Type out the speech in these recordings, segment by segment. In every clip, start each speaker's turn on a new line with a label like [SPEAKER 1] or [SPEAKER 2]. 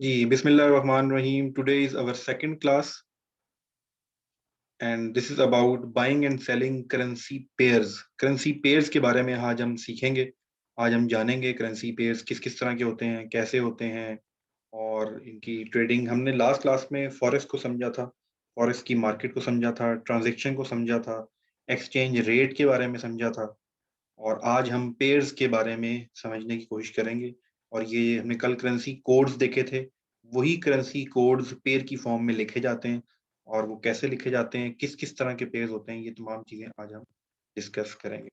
[SPEAKER 1] Ji, Bismillahir-Rahmanir-Rahim. Today is our second class, and this is about buying and selling currency pairs. Currency pairs के बारे में आज हम सीखेंगे। आज हम जानेंगे currency pairs किस किस तरह के होते हैं, कैसे होते हैं और इनकी ट्रेडिंग। हमने लास्ट क्लास में फॉरेक्स को समझा था, फॉरेक्स की मार्केट को समझा था, ट्रांजेक्शन को समझा था, एक्सचेंज रेट के बारे में समझा था और आज हम पेयर्स के बारे में समझने की कोशिश करेंगे। और ये हमने कल करेंसी कोड्स देखे थे, वही करेंसी कोड्स पेयर की फॉर्म में लिखे जाते हैं और वो कैसे लिखे जाते हैं, किस किस तरह के पेयर्स होते हैं, ये तमाम चीजें आज हम डिस्कस करेंगे।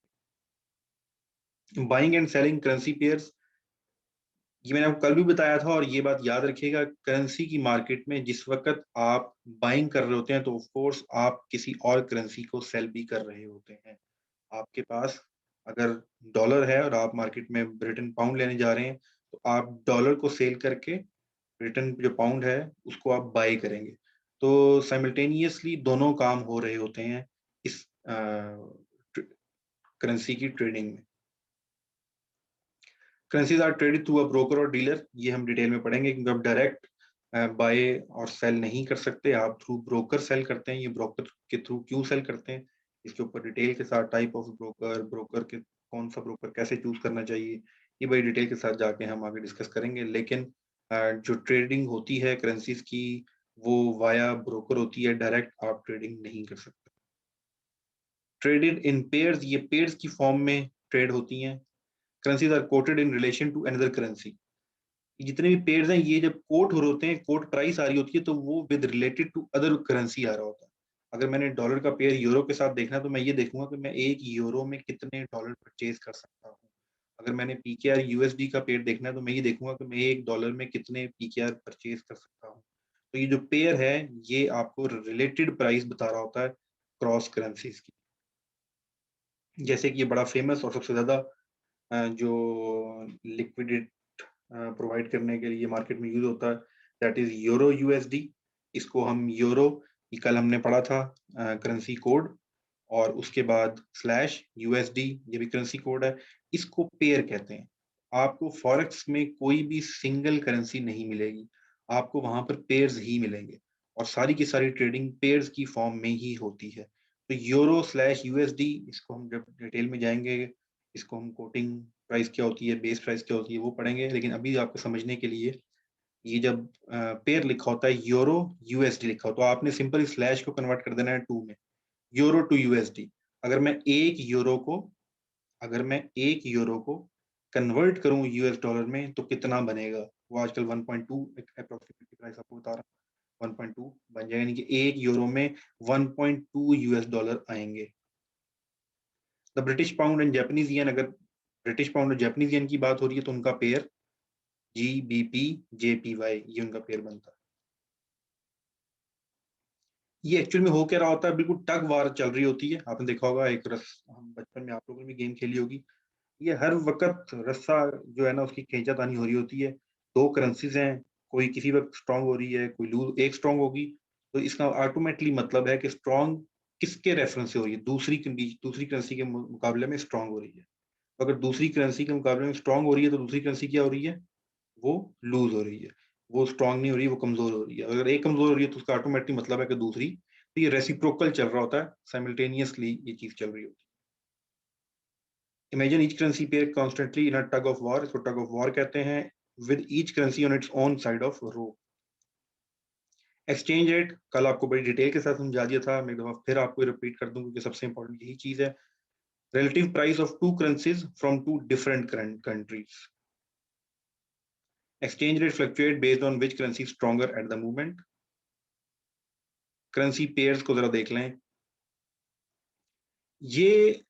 [SPEAKER 1] Buying and selling currency pairs, ये मैंने आपको कल भी बताया था और ये बात याद रखिएगा, करेंसी की मार्केट में जिस वक्त आप बाइंग कर रहे होते हैं तो ऑफ कोर्स आप किसी और करेंसी को सेल भी कर रहे होते हैं। आपके पास अगर डॉलर है और आप मार्केट में ब्रिटेन पाउंड लेने जा रहे हैं, तो आप डॉलर को सेल करके ब्रिटेन जो पाउंड है, उसको आप बाय करेंगे। तो साइमल्टेनियसली दोनों काम हो रहे होते हैं इस करेंसी की ट्रेडिंग में। Currencies are traded through a broker और डीलर, ये हम डिटेल में पढ़ेंगे क्योंकि आप डायरेक्ट बाय और सेल नहीं कर सकते, आप थ्रू ब्रोकर सेल करते हैं। ये ब्रोकर के थ्रू क्यों सेल करते हैं, इसके ऊपर डिटेल के साथ टाइप ऑफ ब्रोकर, ब्रोकर के कौन सा ब्रोकर कैसे चूज करना चाहिए, ये बड़ी डिटेल के साथ जाके हम आगे डिस्कस करेंगे। लेकिन जो ट्रेडिंग होती है करेंसीज की, वो वाया ब्रोकर होती है, डायरेक्ट आप ट्रेडिंग नहीं कर सकते। ट्रेडेड इन पेयर्स, ये पेयर्स की फॉर्म में ट्रेड होती हैं। Currencies are quoted in relation to another currency, जितने भी पेयर्स हैं ये जब कोट हो रहे होते हैं, कोट प्राइस आ रही होती है, तो वो with related to other currency आ रहा होता है। अगर मैंने डॉलर का पेयर यूरो के साथ देखना है तो मैं ये देखूंगा कि मैं एक यूरो में कितने डॉलर परचेज कर सकता हूँ। अगर मैंने पीकेआर यूएसडी का पेयर देखना है तो मैं ये देखूंगा कि मैं एक डॉलर में कितने पीकेआर परचेज कर सकता हूँ। तो ये जो पेयर है, ये आपको रिलेटेड प्राइस बता रहा होता है क्रॉस करेंसीज की। जैसे कि ये बड़ा फेमस और सबसे ज्यादा जो लिक्विडिट प्रोवाइड करने के लिए मार्केट में यूज होता है, दैट इज यूरो यूएसडी। इसको हम यूरो, कल हमने पढ़ा था करेंसी कोड, और उसके बाद स्लैश यूएसडी, ये भी करेंसी कोड है। इसको पेयर कहते हैं। आपको फॉरेक्स में कोई भी सिंगल करेंसी नहीं मिलेगी, आपको वहां पर पेयर्स ही मिलेंगे और सारी की सारी ट्रेडिंग पेयर्स की फॉर्म में ही होती है। तो यूरो स्लैश यूएसडी, इसको हम जब डिटेल में जाएंगे, इसको हम कोटिंग प्राइस क्या होती है, बेस प्राइस क्या होती है, वो पढ़ेंगे। लेकिन अभी आपको समझने के लिए, ये जब पेयर लिखा होता है यूरो यूएसडी लिखा हो, तो आपने सिंपल स्लैश को कन्वर्ट कर देना है टू में, यूरो टू यूएसडी। अगर मैं एक यूरो को अगर मैं एक यूरो को कन्वर्ट करूं यूएस डॉलर में तो कितना बनेगा, वो आजकल 1.2 अप्रोक्सीमेटली प्राइस आपको बता रहा हूं, 1.2 बन जाएगा, यानी कि एक यूरो में 1.2 यूएस डॉलर आएंगे। The British pound and Japanese येन, अगर ब्रिटिश पाउंड और जैपनीज येन की बात हो रही है तो उनका पेयर जीबीपी जेपीवाई, ये उनका पेयर बनता है। ये एक्चुअल में हो क्या रहा होता है, बिल्कुल टग वार चल रही होती है। आपने देखा होगा एक हम बचपन में आप लोगों ने भी गेम खेली होगी, ये हर वक्त रस्सा जो है ना उसकी खींचातानी हो रही होती है। दो करेंसीज हैं, कोई किसी वक्त स्ट्रांग हो रही है, कोई लूज, एक स्ट्रांग होगी तो इसका ऑटोमेटिकली मतलब है कि स्ट्रांग किसके रेफरेंस से हो रही है, दूसरी करेंसी के मुकाबले में स्ट्रांग हो रही है। तो अगर दूसरी करेंसी के मुकाबले में स्ट्रांग हो रही है तो दूसरी करेंसी क्या हो रही है, वो लूज हो रही है, वो स्ट्रांग नहीं हो रही है, वो कमजोर हो रही है। अगर एक कमजोर हो रही है तो उसका ऑटोमेटिक मतलब है कि दूसरी, तो ये रेसिप्रोकल चल रहा होता है, साइमल्टेनियसली ये चीज चल रही होती है। Imagine each currency pair constantly in a tug of war, इसको टग ऑफ वॉर कहते हैं, with each currency on its own side of rope. Exchange rate कल आपको बड़ी डिटेल के साथ समझा दिया था, मैं एक दफा फिर आपको रिपीट कर दूं क्योंकि सबसे इंपॉर्टेंट यही चीज है। Relative price of two currencies from two different countries. Exchange rate fluctuate based on which currency is stronger at the moment. Currency pairs को जरा देख लें। ये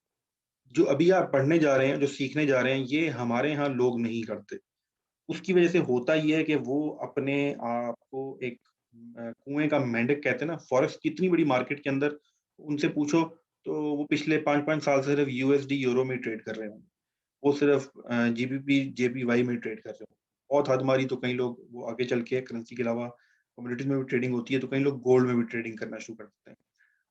[SPEAKER 1] जो अभी आप पढ़ने जा रहे हैं, जो सीखने जा रहे हैं, ये हमारे यहाँ लोग नहीं करते। उसकी वजह से होता ये है कि वो अपने आप को एक कुएं का मेंढक कहते हैं ना। फॉरेक्स कितनी बड़ी मार्केट के अंदर उनसे पूछो तो वो पिछले 5-5 साल से सिर्फ यूएसडी यूरो में ट्रेड कर रहे होंगे, वो सिर्फ जीबीपी जेपीवाई में ट्रेड कर रहे हो। बहुत हद मारी तो कई लोग वो आगे चल के करेंसी के अलावा कम्युनिटीज में भी ट्रेडिंग होती है तो कई लोग गोल्ड में भी ट्रेडिंग करना शुरू कर देते हैं।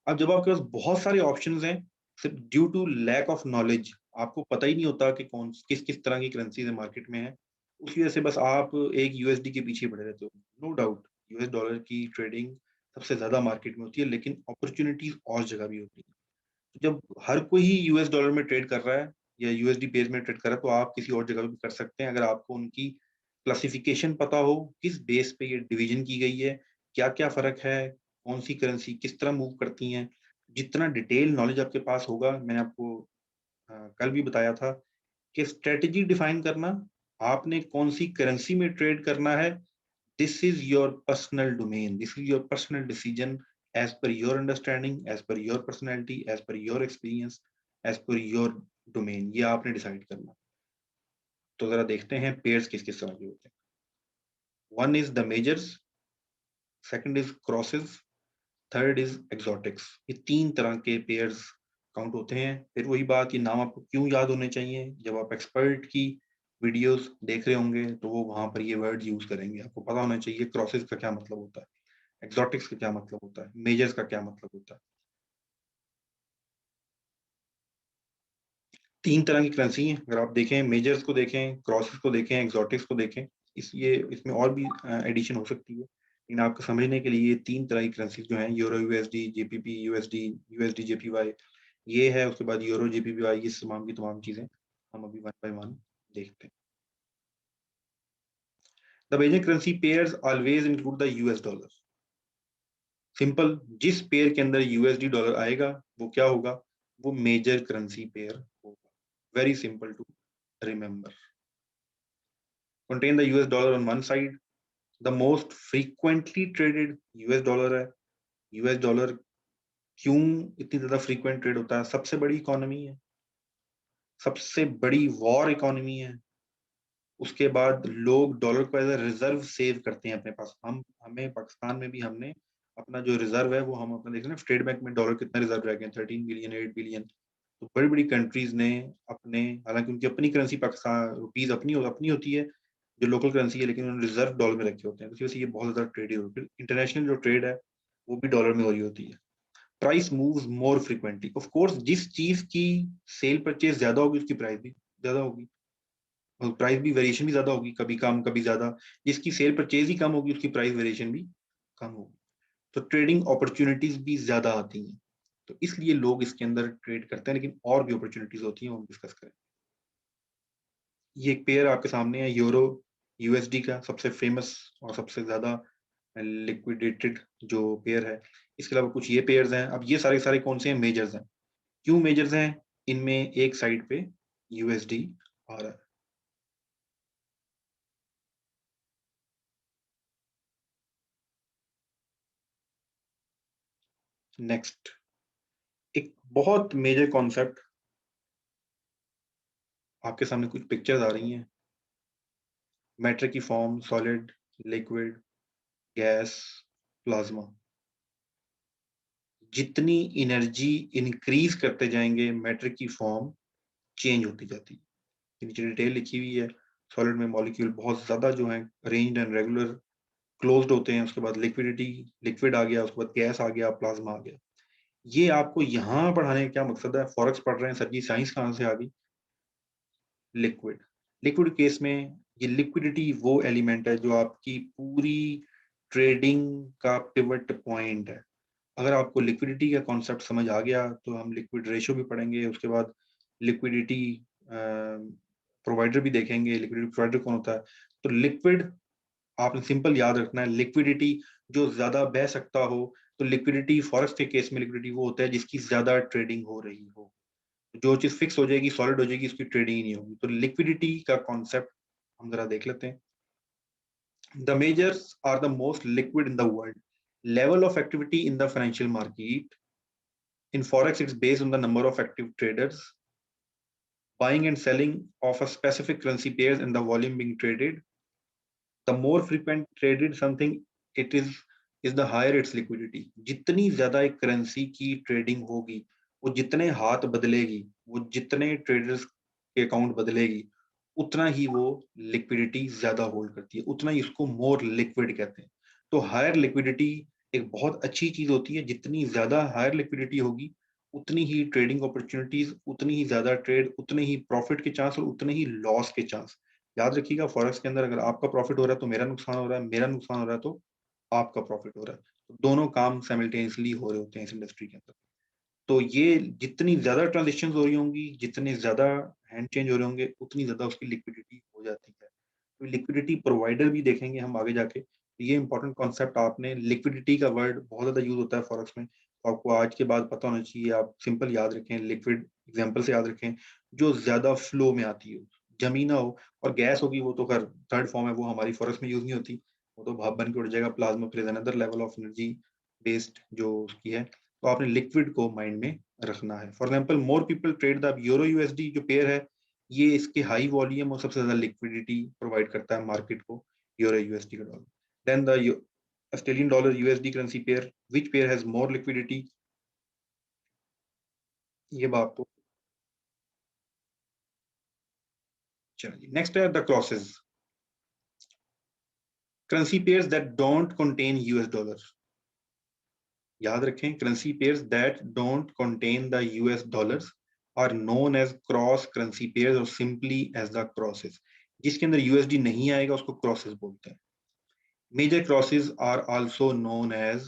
[SPEAKER 1] अब जब आपके पास बहुत सारे ऑप्शंस हैं, सिर्फ due to lack of knowledge, आपको पता ही नहीं होता कि कौन किस किस तरह की करेंसीज मार्केट में है, उसकी वजह से बस आप एक यूएसडी के पीछे पड़े रहते हो। नो डाउट यूएस डॉलर की ट्रेडिंग सबसे ज्यादा मार्केट में होती है, लेकिन अपॉर्चुनिटीज और जगह भी होती है। तो जब हर कोई ही यूएस डॉलर में ट्रेड कर रहा है या यूएसडी पेज में ट्रेड कर रहा है, तो आप किसी और जगह भी कर सकते हैं अगर आपको उनकी क्लासिफिकेशन पता हो, किस बेस पे ये डिवीजन की गई है, क्या क्या फर्क है, कौन सी करेंसी किस तरह मूव करती हैं। जितना डिटेल नॉलेज आपके पास होगा, मैंने आपको कल भी बताया था कि स्ट्रेटजी डिफाइन करना, आपने कौन सी करेंसी में ट्रेड करना है, this is your personal domain, this is your personal decision, as per your understanding, as per your personality, as per your experience, as per your domain, ये आपने डिसाइड करना। तो जरा देखते हैं पेयर्स किस किस तरह के होते हैं। One is the majors, second is crosses, third is exotics. ये 3 तरह के पेयर्स काउंट होते हैं। फिर वही बात, ये नाम आपको क्यों याद होने चाहिए, जब आप एक्सपर्ट की वीडियोस देख रहे होंगे तो वो वहां पर ये वर्ड यूज करेंगे, आपको पता होना चाहिए क्रॉसेस का क्या मतलब होता है, एक्सोटिक्स का क्या मतलब होता है, मेजर्स का क्या मतलब होता है। 3 तरह की करेंसी है, अगर आप देखें मेजर्स को देखें, क्रॉसेस को देखें, एक्सोटिक्स को देखें। इसमें और भी एडिशन हो सकती है, लेकिन आपको समझने के लिए ये 3 तरह की करेंसी जो है, euro USD, JPP USD, USD JPY, ये है। उसके बाद यूरो जेपीवाई, ये तमाम की तमाम चीजें हम अभी वन बाय वन देखते हैं। The major currency pairs always include the US dollar. Simple, जिस पेयर के अंदर यूएसडी डॉलर आएगा वो क्या होगा, वो मेजर करेंसी पेयर होगा। Very simple to remember. contain the US dollar on one side, the most frequently traded US dollar है। यूएस डॉलर क्यों इतनी ज्यादा फ्रीक्वेंट ट्रेड होता है, सबसे बड़ी इकोनॉमी है, सबसे बड़ी वॉर इकोनॉमी है। उसके बाद लोग डॉलर को एज ए रिजर्व सेव करते हैं अपने पास। हम हमें पाकिस्तान में भी हमने अपना जो रिजर्व है वो हम अपना देख रहे हैं, स्टेट बैंक में डॉलर कितना रिजर्व रह गए, 13 बिलियन, 8 बिलियन। तो बड़ी बड़ी कंट्रीज ने अपने, हालांकि उनकी अपनी करेंसी पाकिस्तान रुपीज अपनी होती है जो लोकल करेंसी है, लेकिन उन्होंने रिजर्व डॉलर में रखे होते हैं। तो इसी वजह से ये बहुत ज्यादा ट्रेड हो रही है। इंटरनेशनल जो ट्रेड है वो भी डॉलर में हो रही होती है। Price moves more frequently, of course जिस चीज की सेल परचेज ज्यादा होगी उसकी प्राइस भी ज्यादा होगी, और प्राइस भी वेरिएशन भी ज्यादा होगी, कभी कम कभी ज्यादा। जिसकी सेल परचेज ही कम होगी उसकी प्राइस वेरिएशन भी कम होगी। तो ट्रेडिंग अपॉर्चुनिटीज भी ज्यादा आती हैं, तो इसलिए लोग इसके अंदर ट्रेड करते हैं, लेकिन और भी अपॉर्चुनिटीज होती हैं, वो हम डिस्कस करें। ये एक पेयर आपके सामने है, यूरो यूएसडी का सबसे फेमस और सबसे ज्यादा लिक्विडेटेड जो पेयर है। इसके अलावा कुछ ये पेयर्स हैं। अब ये सारे सारे कौन से हैं, मेजर्स हैं। क्यों मेजर्स हैं, इनमें एक साइड पे यूएसडी आ रहा है। नेक्स्ट, एक बहुत मेजर कॉन्सेप्ट, आपके सामने कुछ पिक्चर्स आ रही हैं। मैटर की form, solid, liquid, gas, plasma. जितनी एनर्जी इंक्रीज करते जाएंगे मैटर की फॉर्म चेंज होती जाती है। नीचे डिटेल लिखी हुई है। सॉलिड में मॉलिक्यूल बहुत ज्यादा जो है अरेंज्ड एंड रेगुलर क्लोज्ड होते हैं। उसके बाद लिक्विडिटी, लिक्विड आ गया, उसके बाद गैस आ गया, प्लाज्मा आ गया। ये आपको यहाँ पढ़ाने का क्या मकसद है, फॉरेक्स पढ़ रहे हैं सर जी, साइंस कहाँ से आ गई। लिक्विड, लिक्विड केस में ये लिक्विडिटी वो एलिमेंट है जो आपकी पूरी ट्रेडिंग का पिवट पॉइंट है। अगर आपको लिक्विडिटी का कॉन्सेप्ट समझ आ गया तो हम लिक्विड रेशियो भी पढ़ेंगे, उसके बाद लिक्विडिटी प्रोवाइडर भी देखेंगे, लिक्विडिटी प्रोवाइडर कौन होता है। तो लिक्विड आपने सिंपल याद रखना है, लिक्विडिटी जो ज्यादा बह सकता हो। तो लिक्विडिटी फॉरेक्स के केस में लिक्विडिटी वो होता है जिसकी ज्यादा ट्रेडिंग हो रही हो। जो चीज फिक्स हो जाएगी, सॉलिड हो जाएगी, उसकी ट्रेडिंग ही नहीं होगी। तो लिक्विडिटी का कॉन्सेप्ट हम जरा देख लेते हैं। The majors are the most liquid in the world, level of activity in the financial market. In forex, it's based on the number of active traders, buying and selling of a specific currency pairs and the volume being traded. The more frequent traded something it is the higher its liquidity. जितनी ज्यादा एक currency की trading होगी, वो जितने हाथ बदलेगी, वो जितने ट्रेडर्स के अकाउंट बदलेगी, उतना ही वो लिक्विडिटी ज्यादा होल्ड करती है, उतना ही इसको मोर लिक्विड कहते हैं। तो हायर लिक्विडिटी एक बहुत अच्छी चीज होती है। जितनी ज्यादा हायर लिक्विडिटी होगी, उतनी ही ट्रेडिंग अपॉर्चुनिटीज, उतनी ही ज्यादा ट्रेड, उतने ही प्रॉफिट के चांस और उतने ही लॉस के चांस। याद रखिएगा फॉरेक्स के अंदर अगर आपका प्रॉफिट हो रहा है तो मेरा नुकसान हो रहा है, मेरा नुकसान हो रहा है तो आपका प्रॉफिट हो रहा है। तो दोनों काम साइमल्टेनियसली हो रहे होते हैं इस इंडस्ट्री के अंदर। तो ये जितनी ज्यादा ट्रांजेक्शन हो रही होंगी, जितने ज्यादा हैंड चेंज हो रहे होंगे, उतनी ज्यादा उसकी लिक्विडिटी हो जाती है। तो लिक्विडिटी प्रोवाइडर भी देखेंगे हम आगे जाके। तो ये इंपॉर्टेंट कॉन्सेप्ट, आपने लिक्विडिटी का वर्ड बहुत ज्यादा यूज होता है फॉरेक्स में, तो आपको आज के बाद पता होना चाहिए। आप सिंपल याद रखें, लिक्विड एग्जांपल से याद रखें, जो ज्यादा फ्लो में आती हो, जमी ना हो। और गैस होगी वो तो खैर थर्ड फॉर्म है, वो हमारी फॉरेक्स में यूज नहीं होती, वो तो भाप बन के उड़ जाएगा। प्लाज्मा फिर another level of energy based जो उसकी है। तो आपने लिक्विड को माइंड में रखना है। For example more people trade the euro USD जो पेयर है, ये इसके हाई वॉल्यूम और सबसे ज्यादा लिक्विडिटी प्रोवाइड करता है मार्केट को, यूरो यूएसडी का dollar. Then the Australian dollar USD currency pair, which pair has more liquidity, ये बात तो। चलिए नेक्स्ट है the crosses, currency pairs that don't contain US dollar. याद रखें, currency pairs that don't contain the US dollars are known as cross currency pairs और simply as the crosses. जिसके अंदर यूएसडी नहीं आएगा उसको क्रॉसेस बोलते हैं। Major crosses are also known as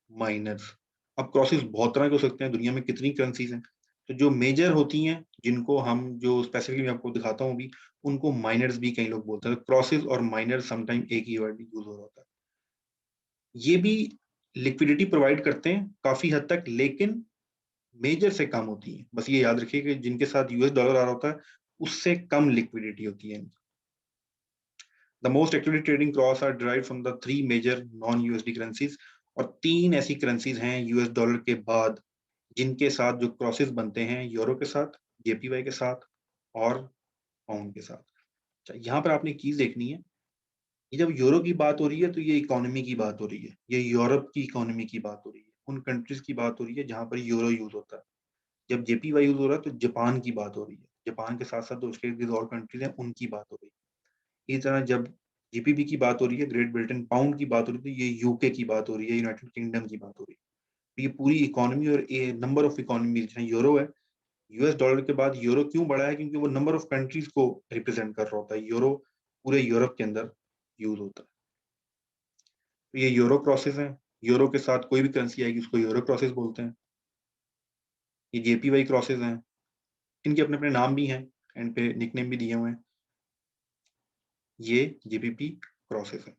[SPEAKER 1] minors. अब क्रॉसेस बहुत तरह के हो सकते हैं, दुनिया में कितनी करेंसीज हैं। तो जो मेजर होती हैं, जिनको हम जो स्पेसिफिकली मैं आपको दिखाता हूँ अभी, उनको माइनर्स भी कई लोग बोलते हैं। क्रॉसेस और माइनर समटाइम एक ही वर्ड यूज हो रहा होता है। ये भी लिक्विडिटी प्रोवाइड करते हैं काफी हद तक, लेकिन मेजर से कम होती है। बस ये याद रखिए कि जिनके साथ यूएस डॉलर आ रहा होता है उससे कम लिक्विडिटी होती है। The most actively trading cross are derive from the three major non USD currencies. और तीन ऐसी करेंसीज हैं यूएस डॉलर के बाद जिनके साथ जो क्रॉसेस बनते हैं, यूरो के साथ, जेपीवाई के साथ और पाउंड के साथ। अच्छा, यहाँ पर आपने चीज देखनी है, ये जब यूरो की बात हो रही है तो ये इकोनॉमी की बात हो रही है, ये यूरोप की इकोनॉमी की बात हो रही है, उन कंट्रीज की बात हो रही है जहां पर यूरो यूज होता है। जब जेपीवाई यूज हो रहा है तो जापान की बात हो रही है, जापान के साथ साथ जो उसके इर्द और कंट्रीज हैं उनकी बात हो रही है। इसी तरह जब जीपीबी की बात हो रही है, ग्रेट ब्रिटेन पाउंड की बात हो रही है, तो ये यूके की बात हो रही है, यूनाइटेड किंगडम की बात हो रही है। तो ये पूरी इकोनॉमी और ये नंबर ऑफ इकोनॉमी जहाँ यूरो है, यूएस डॉलर के बाद यूरो क्यों बढ़ा है, क्योंकि वो नंबर ऑफ कंट्रीज को रिप्रेजेंट कर रहा होता है। यूरो पूरे यूरोप के अंदर यूज होता है। तो ये यूरो क्रॉसेस हैं, यूरो के साथ कोई भी करेंसी आएगी उसको यूरो क्रॉसेस बोलते हैं। ये जेपीवाई क्रॉसेस हैं, इनके अपने अपने नाम भी हैं, एंड पे निकनेम भी दिए हुए हैं। ये जीबीपी क्रॉसेस है।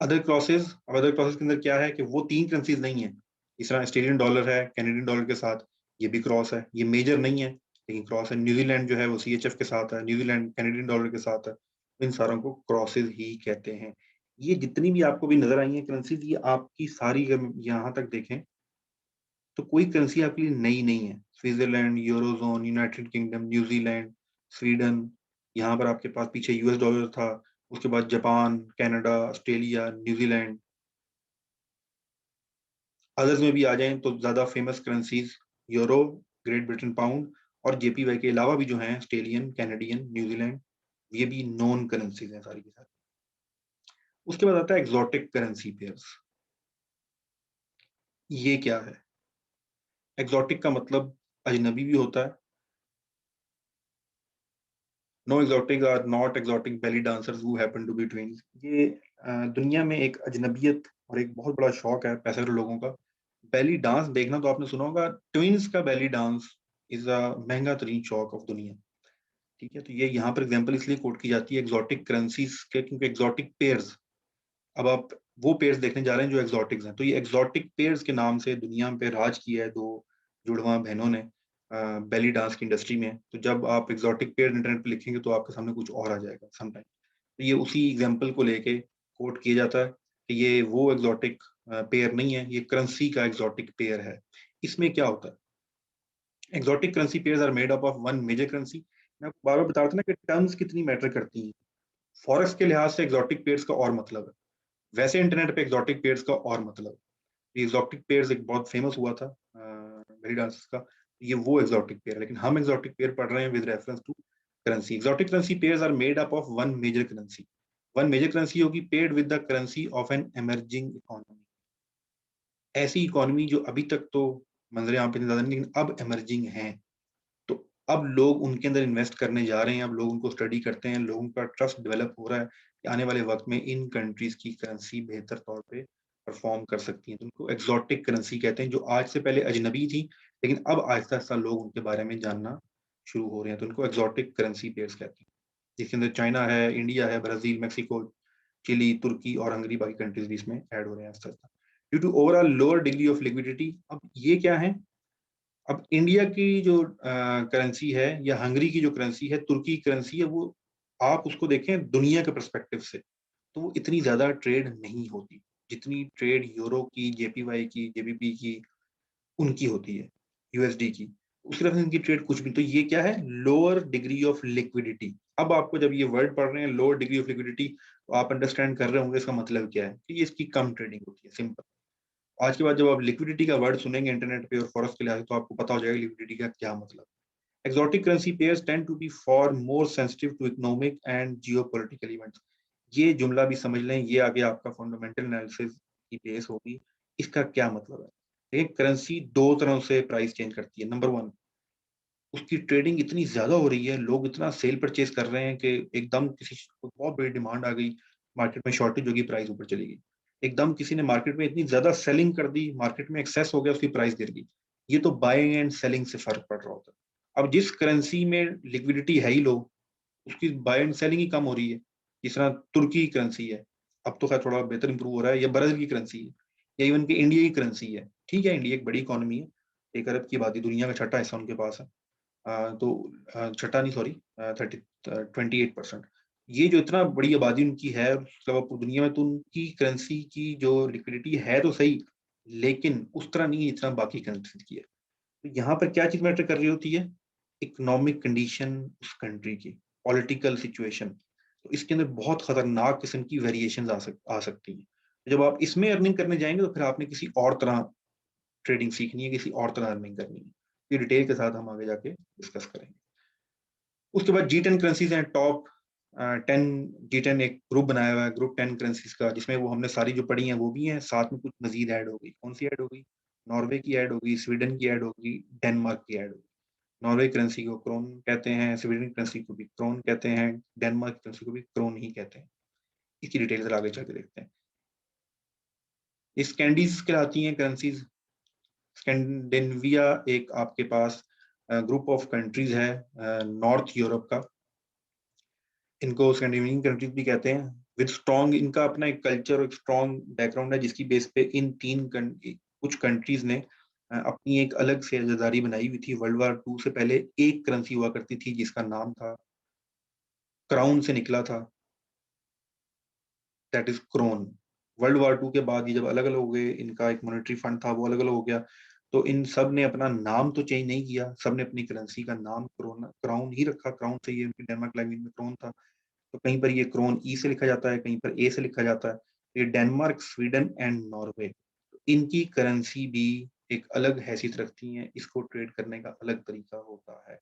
[SPEAKER 1] अदर क्रॉसेस, अब अदर क्रॉसेस के अंदर क्या है कि वो तीन करेंसीज नहीं है। इस तरह ऑस्ट्रेलियन डॉलर है कैनेडियन डॉलर के साथ, ये भी क्रॉस है, ये मेजर नहीं है लेकिन क्रॉस है। न्यूजीलैंड जो है वो सीएचएफ के साथ है, न्यूजीलैंड कैनेडियन डॉलर के साथ है। इन सारों को क्रॉसेस ही कहते हैं। ये जितनी भी आपको भी नजर आई है करेंसीज, ये आपकी सारी अगर यहाँ तक देखें तो कोई करेंसी आपके लिए नई नहीं है। Switzerland, eurozone, United kingdom, New Zealand, Sweden, यहाँ पर आपके पास पीछे यूएस डॉलर था, उसके बाद Japan, Canada, Australia, New Zealand. Others में भी आ जाएं तो ज्यादा famous currencies euro, great Britain pound और जेपीवाई के अलावा भी जो हैं ऑस्ट्रेलियन, कैनेडियन, न्यूजीलैंड, ये भी नॉन करेंसीज हैं सारी की सारी। उसके बाद आता है एक्सोटिक करेंसी पेयर्स। ये क्या है? एक्सोटिक का मतलब अजनबी भी होता है। No exotic are not exotic belly dancers who happen to be twins. ये दुनिया में एक अजनबियत और एक बहुत बड़ा शौक है पैसे वाले लोगों का, बेली डांस देखना। तो आपने सुना होगा ट्विन्स का बेली डांस इज अ महंगा तरीन शौक ऑफ दुनिया। ठीक है, तो ये यहाँ पर एग्जांपल इसलिए कोट की जाती है एक्सोटिक करेंसीज के, क्योंकि एक्सोटिक पेयर्स, अब आप वो पेयर्स देखने जा रहे हैं जो एक्सोटिक्स हैं। तो ये एक्सोटिक पेयर्स के नाम से दुनिया पे राज किया है दो जुड़वा बहनों ने बेली डांस की इंडस्ट्री में। तो जब आप एक्सोटिक पेयर इंटरनेट पे लिखेंगे तो आपके सामने कुछ और आ जाएगा समटाइम। तो ये उसी एग्जाम्पल को लेके कोट किया जाता है कि ये वो एक्सोटिक पेयर नहीं है, ये करेंसी का एक्सोटिक पेयर है। इसमें क्या होता है, exotic currency pairs are made up of one major currency. मैं आपको बार बार बता रहा था ना कि टर्म्स कितनी मैटर करती हैं। फॉरेक्स के लिहाज से एक्सोटिक पेयर्स का और मतलब है, वैसे इंटरनेट पे एक्सोटिक पेयर्स का और मतलब है। एक्सोटिक पेयर्स एक बहुत फेमस हुआ था बेली डांस का, ये वो एक्सोटिक पेयर, लेकिन हम एक्सोटिक पेयर पढ़ रहे हैं with reference to currency. Exotic currency pairs are made up of one major currency. One major currency होगी paired with the currency of an emerging economy. ऐसी इकोनॉमी जो अभी तक तो मंजर यहाँ पे ज्यादा नहीं लेकिन अब एमर्जिंग है, तो अब लोग उनके अंदर इन्वेस्ट करने जा रहे हैं, अब लोग उनको स्टडी करते हैं, लोगों का ट्रस्ट डेवलप हो रहा है कि आने वाले वक्त में इन कंट्रीज की करेंसी बेहतर तौर पे परफॉर्म कर सकती है। तो उनको एक्सोटिक करेंसी कहते हैं, जो आज से पहले अजनबी थी, लेकिन अब आहिस्ता आहिस्ता लोग उनके बारे में जानना शुरू हो रहे हैं, तो उनको एक्सोटिक करेंसी पेयर्स कहते हैं, जिसके अंदर चाइना है, इंडिया है, ब्राजील, मेक्सिको, चिली, तुर्की और हंगरी, बाकी कंट्रीज भी इसमें ऐड हो रहे हैं आहिस्ता आहिस्ता। Due to overall lower degree of liquidity, अब ये क्या है, अब इंडिया की जो करेंसी है या हंगरी की जो करेंसी है, तुर्की की करेंसी है, वो आप उसको देखें दुनिया के पर्सपेक्टिव से, तो वो इतनी ज्यादा ट्रेड नहीं होती जितनी ट्रेड यूरो की, जेपीवाई की, जेबीपी की, उनकी होती है, यूएसडी की। उस तरफ से इनकी ट्रेड कुछ भी, तो ये क्या है, लोअर डिग्री ऑफ लिक्विडिटी। अब आपको जब ये वर्ड पढ़ रहे हैं लोअर डिग्री ऑफ लिक्विडिटी, तो आप अंडरस्टैंड कर रहे होंगे इसका मतलब क्या है, कि ये इसकी कम ट्रेडिंग होती है, सिंपल। आज के बाद जब आप लिक्विडिटी का वर्ड सुनेंगे इंटरनेट पे और फॉरेक्स के लिहाज से, तो आपको पता हो जाएगा लिक्विडिटी का क्या मतलब। Exotic currency pairs tend to be far more sensitive to economic and geopolitical events. ये जुमला भी समझ लें, ये आगे आपका फंडामेंटल एनालिसिस की बेस होगी। इसका क्या मतलब है? देखिए, करेंसी दो तरह से प्राइस चेंज करती है। नंबर वन, उसकी ट्रेडिंग इतनी ज्यादा हो रही है, लोग इतना सेल परचेज कर रहे हैं कि एकदम किसी को बहुत बड़ी डिमांड आ गई, मार्केट में शॉर्टेज होगी, प्राइस ऊपर चली गई। एकदम किसी ने मार्केट में इतनी ज्यादा सेलिंग कर दी, मार्केट में एक्सेस हो गया, उसकी प्राइस गिर गई। ये तो बाइंग एंड सेलिंग से फर्क पड़ रहा होता है। अब जिस करेंसी में लिक्विडिटी है ही लो, उसकी बाय एंड सेलिंग ही कम हो रही है। जिस तरह तुर्की की करेंसी है, अब तो खैर थोड़ा बेहतर इंप्रूव हो रहा है, या ब्राजील की करेंसी है, या इवन के इंडिया की करेंसी है। ठीक है, इंडिया एक बड़ी इकोनॉमी है, 1 अरब की आबादी, दुनिया का छठा हिस्सा उनके पास है। तो छठा नहीं, सॉरी, 28%। ये जो इतना बड़ी आबादी उनकी है, उसके अलावा पूरी दुनिया में, तो उनकी करेंसी की जो लिक्विडिटी है तो सही, लेकिन उस तरह नहीं है जितना बाकी करेंसी की है। तो यहाँ पर क्या चीज मैटर कर रही होती है, इकोनॉमिक कंडीशन उस कंट्री की, पॉलिटिकल सिचुएशन। तो इसके अंदर बहुत खतरनाक किस्म की वेरिएशंस आ सकती हैं। तो जब आप इसमें अर्निंग करने जाएंगे, तो फिर आपने किसी और तरह ट्रेडिंग सीखनी है, किसी और तरह अर्निंग करनी है। ये डिटेल के साथ हम आगे जाके डिस्कस करेंगे। उसके बाद G10 करेंसीज हैं, टॉप 10। G10 एक ग्रुप बनाया हुआ है, ग्रुप 10 करेंसीज का, जिसमें वो हमने सारी जो पढ़ी हैं वो भी हैं, साथ में कुछ मजीद ऐड होगी। कौन सी ऐड होगी? नॉर्वे की ऐड होगी, स्वीडन की ऐड होगी, डेनमार्क की ऐड होगी। नॉर्वे करेंसी को क्रोन कहते हैं, स्वीडन करेंसी को भी क्रोन कहते हैं, डेनमार्क करेंसी को भी क्रोन ही कहते हैं। इसकी डिटेल जरा आगे चल के देखते हैं। ये स्कैंडीज कहलाती हैं करेंसीज। स्कैंडिनेविया एक आपके पास ग्रुप ऑफ कंट्रीज है, नॉर्थ यूरोप का। इनको स्कैंडिनेवियन कंट्रीज भी कहते हैं। विद स्ट्रॉन्ग, इनका अपना एक कल्चर और एक स्ट्रॉन्ग बैकग्राउंड है, जिसकी बेस पे इन कुछ कंट्रीज ने अपनी एक अलग से आजादारी बनाई हुई थी। वर्ल्ड वार 2 से पहले एक करेंसी हुआ करती थी जिसका नाम था, क्राउन से निकला था, that is krone. World war 2 के बाद ये जब अलग अलग हो गए, इनका एक मॉनेटरी फंड था, वो अलग अलग हो गया, तो इन सब ने अपना नाम तो चेंज नहीं किया, सब ने अपनी करेंसी का नाम क्राउन ही रखा। क्राउन से ये उनकी डेनमार्क लैंग्वेज में क्रोन था। तो कहीं पर ये क्रोन ई से लिखा जाता है, कहीं पर ए से लिखा जाता है। ये डेनमार्क, स्वीडन एंड नॉर्वे, इनकी करेंसी भी एक अलग हैसियत रखती है, इसको ट्रेड करने का अलग तरीका होता है।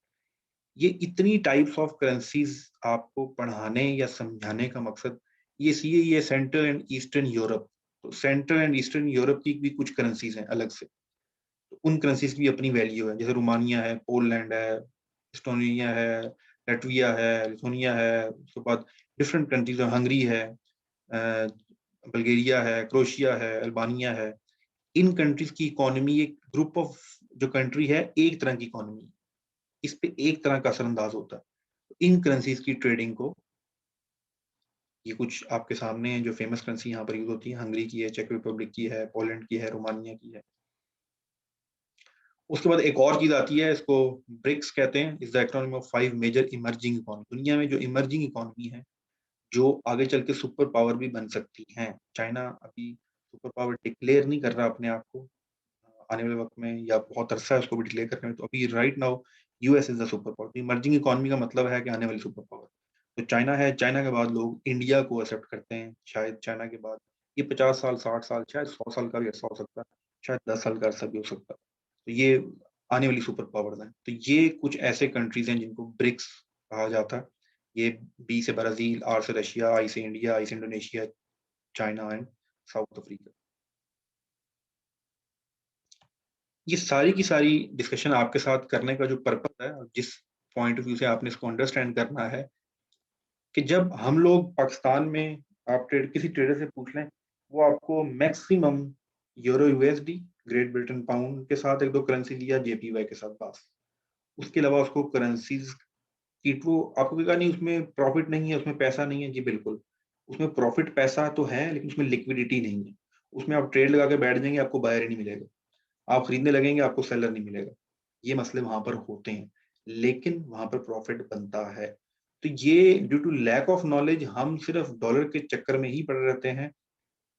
[SPEAKER 1] ये इतनी टाइप्स ऑफ करेंसीज आपको पढ़ाने या समझाने का मकसद ये सेंट्रल एंड ईस्टर्न यूरोप। तो सेंट्रल एंड ईस्टर्न यूरोप की भी कुछ करेंसीज हैं अलग से, तो उन करेंसीज की भी अपनी वैल्यू है। जैसे रोमानिया है, पोलैंड है, एस्टोनिया है, लैटविया है, लिथुनिया है। उसके बाद डिफरेंट कंट्रीज है, हंगरी है, बल्गेरिया है, क्रोएशिया है, अल्बानिया है। इन कंट्रीज की इकोनॉमी, एक ग्रुप ऑफ जो कंट्री है, एक तरह की इकोनॉमी, इस पे एक तरह का असरअंदाज होता है। तो इन करेंसीज की ट्रेडिंग को, ये कुछ आपके सामने है जो फेमस करेंसी यहाँ पर यूज होती है, हंगरी की है, चेक रिपब्लिक की है, पोलैंड की है, रोमानिया की है। उसके बाद एक और चीज आती है, इसको ब्रिक्स कहते हैं, is the acronym of 5 major emerging economy. दुनिया में जो इमर्जिंग इकोनॉमी है, जो आगे चल के सुपर पावर भी बन सकती हैं। चाइना अभी सुपर पावर डिक्लेयर नहीं कर रहा अपने आप को, आने वाले वक्त में, या बहुत अरसा है उसको भी डिक्लेयर करने में। तो अभी right now US is the super power. Emerging economy का मतलब है कि आने वाली सुपर पावर। तो चाइना है, चाइना के बाद लोग इंडिया को एक्सेप्ट करते हैं। शायद चाइना के बाद ये 50 साल, 60 साल, शायद 100 साल का भी अर्सा हो सकता है, शायद 10 साल का अर्सा भी हो सकता है। तो ये आने वाली सुपर पावर्स हैं। तो ये कुछ ऐसे कंट्रीज हैं जिनको ब्रिक्स कहा जाता है। ये बी से ब्राजील, आर से रशिया, आई से इंडिया, आई से Indonesia, China and south Africa. ये सारी की सारी डिस्कशन आपके साथ करने का जो पर्पस है, और जिस पॉइंट ऑफ व्यू से आपने इसको अंडरस्टैंड करना है कि जब हम लोग पाकिस्तान में, आप किसी ट्रेडर से पूछ लें, वो आपको maximum euro USD, great Britain pound के साथ एक दो करेंसी लिया, जेपीवाई के साथ बस। उसके अलावा उसको करेंसीज की वो आपको कहेगा नहीं उसमें प्रॉफिट नहीं है, उसमें पैसा नहीं है। जी बिल्कुल, उसमें प्रॉफिट पैसा तो है, लेकिन उसमें लिक्विडिटी नहीं है। उसमें आप ट्रेड लगा के बैठ जाएंगे, आपको बायर ही नहीं मिलेगा। आप खरीदने लगेंगे, आपको सेलर नहीं मिलेगा। ये मसले वहां पर होते हैं, लेकिन वहां पर प्रॉफिट बनता है। तो ये due to lack of knowledge हम सिर्फ डॉलर के चक्कर में ही पड़े रहते हैं।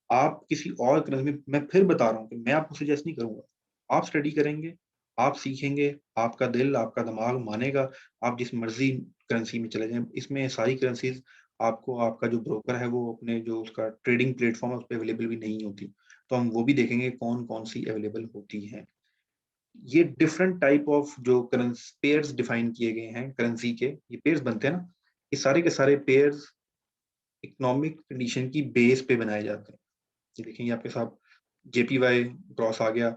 [SPEAKER 1] आप किसी और करेंसी में, मैं फिर बता रहा हूँ कि मैं आपको सजेस्ट नहीं करूंगा। आप स्टडी करेंगे, आप सीखेंगे, आपका दिल, आपका दिमाग मानेगा, आप जिस मर्जी करेंसी में चले जाएं। इसमें सारी करेंसीज आपको, आपका जो ब्रोकर है वो अपने जो उसका ट्रेडिंग प्लेटफॉर्म है उस पर अवेलेबल भी नहीं होती। तो हम वो भी देखेंगे कौन कौन सी अवेलेबल होती हैं। ये डिफरेंट टाइप ऑफ जो करेंसी पेयर्स डिफाइन किए गए हैं करेंसी के, ये पेयर्स बनते हैं ना, ये सारे के सारे पेयर्स इकोनॉमिक कंडीशन की बेस पे बनाए जाते हैं। ये देखेंगे आपके साथ जेपीवाई क्रॉस आ गया।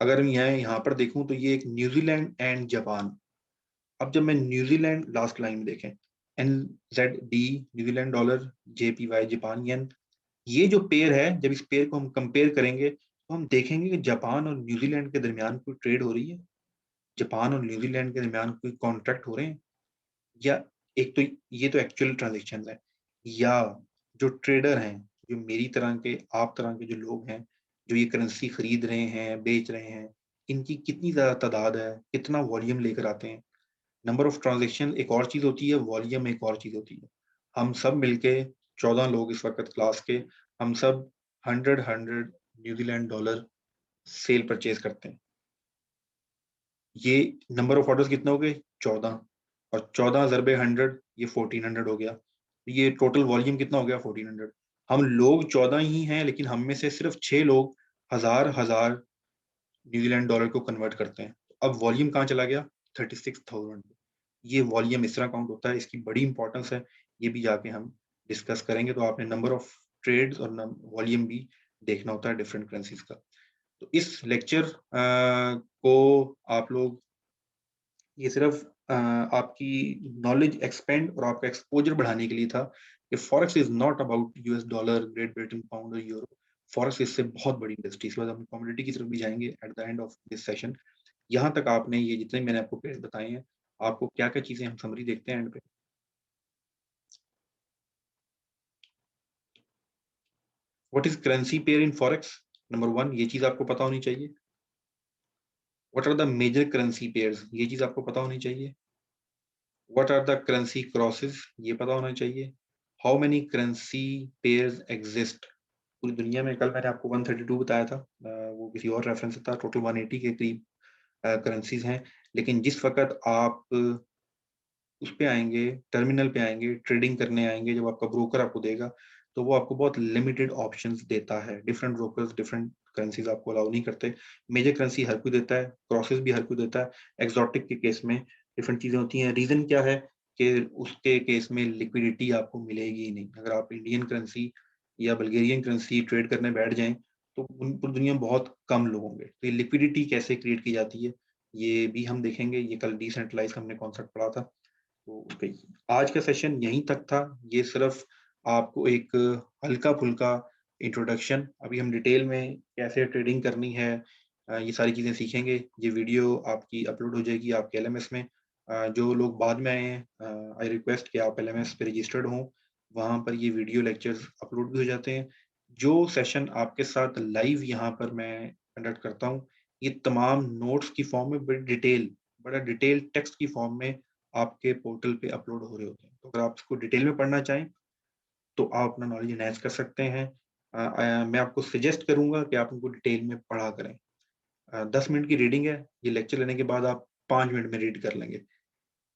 [SPEAKER 1] अगर मैं यहाँ पर देखूं तो ये एक न्यूजीलैंड एंड जापान। अब जब मैं न्यूजीलैंड, लास्ट लाइन में देखें, NZD New Zealand dollar, JPY Japan yen, ये जो पेयर है, जब इस पेयर को हम कंपेयर करेंगे तो हम देखेंगे कि जापान और न्यूजीलैंड के दरमियान कोई ट्रेड हो रही है, जापान और न्यूजीलैंड के दरमियान कोई कॉन्ट्रैक्ट हो रहे हैं, या एक तो ये तो एक्चुअल ट्रांजेक्शन है, या जो ट्रेडर हैं, जो मेरी तरह के, आप तरह के जो लोग हैं, जो ये करेंसी खरीद रहे हैं, बेच रहे हैं, इनकी कितनी ज्यादा तादाद है, कितना वॉल्यूम लेकर आते हैं। नंबर ऑफ ट्रांजेक्शन एक और चीज होती है, वॉल्यूम एक और चीज होती है। हम सब मिलके 14 लोग इस वक्त क्लास के, हम सब 100 न्यूजीलैंड डॉलर सेल परचेज करते हैं। ये नंबर ऑफ ऑर्डर्स कितने हो गए? 14, और 14 ज़रबे 100, ये 1400 हो गया। ये टोटल वॉल्यूम कितना हो गया? 1400। हम लोग 14 ही हैं, लेकिन हम में से सिर्फ 6 लोग हजार हजार न्यूजीलैंड डॉलर को कन्वर्ट करते हैं। अब वॉल्यूम कहाँ चला गया? 36,000। ये वॉल्यूम इस तरह काउंट होता है, इसकी बड़ी इंपॉर्टेंस है। ये भी जाके हम डिस्कस करेंगे। तो आपने नंबर ऑफ ट्रेड्स और वॉल्यूम भी देखना होता है डिफरेंट करेंसीज का। तो इस लेक्चर को आप लोग, ये सिर्फ आपकी नॉलेज एक्सपेंड और आपका एक्सपोजर बढ़ाने के लिए था कि forex is not about US dollar, great Britain pound और यूरो। फॉरेक्स इससे बहुत बड़ी इंडस्ट्री। इसके बाद हम कमोडिटी की तरफ भी जाएंगे at the end of this session. यहाँ तक आपने ये जितने मैंने आपको पेज बताए हैं, आपको क्या क्या चीजें, हम समरी देखते हैं एंड पे। What is currency pair in forex? Number 1, ये चीज आपको पता होनी चाहिए। What are the major currency pairs? ये चीज आपको पता होनी चाहिए। What are the currency crosses? ये पता होना चाहिए। How many currency pairs exist पूरी दुनिया में? कल मैंने आपको 132 बताया था, वो किसी और रेफरेंस से था। टोटल 180 के करीब करेंसीज हैं। लेकिन जिस वक्त आप उस पे आएंगे, टर्मिनल पे आएंगे, ट्रेडिंग करने आएंगे, जब आपका ब्रोकर आपको देगा, तो वो आपको बहुत लिमिटेड ऑप्शंस देता है। डिफरेंट ब्रोकर्स डिफरेंट करेंसीज आपको अलाउ नहीं करते। मेजर करेंसी हर कोई देता है, क्रॉसेस भी हर कोई देता है। एक्सोटिक के केस में डिफरेंट चीजें होती हैं। रीजन क्या है कि उसके केस में लिक्विडिटी आपको मिलेगी ही नहीं। अगर आप इंडियन करेंसी या बल्गेरियन करेंसी ट्रेड करने बैठ जाएं, तो पूरी दुनिया में बहुत कम लोग होंगे। तो ये लिक्विडिटी कैसे क्रिएट की जाती है, ये भी हम देखेंगे। ये कल डिसेंट्रलाइज हमने कॉन्सेप्ट पढ़ा था। तो ओके, आज का सेशन यहीं तक था। ये सिर्फ आपको एक हल्का फुल्का इंट्रोडक्शन, अभी हम डिटेल में कैसे ट्रेडिंग करनी है, ये सारी चीज़ें सीखेंगे। ये वीडियो आपकी अपलोड हो जाएगी आपके LMS में। जो लोग बाद में आए हैं, आई रिक्वेस्ट कि आप LMS पे रजिस्टर्ड हों, वहाँ पर ये वीडियो लेक्चर्स अपलोड भी हो जाते हैं। जो सेशन आपके साथ लाइव यहाँ पर मैं कंडक्ट करता हूँ, ये तमाम नोट्स की फॉर्म में बड़ा डिटेल टेक्स्ट की फॉर्म में आपके पोर्टल पे अपलोड हो रहे होते हैं। तो अगर आप इसको डिटेल में पढ़ना चाहें, तो आप अपना नॉलेज एनहांस कर सकते हैं। मैं आपको सजेस्ट करूंगा कि आप उनको डिटेल में पढ़ा करें। 10 मिनट की रीडिंग है। ये लेक्चर लेने के बाद आप 5 मिनट में रीड कर लेंगे।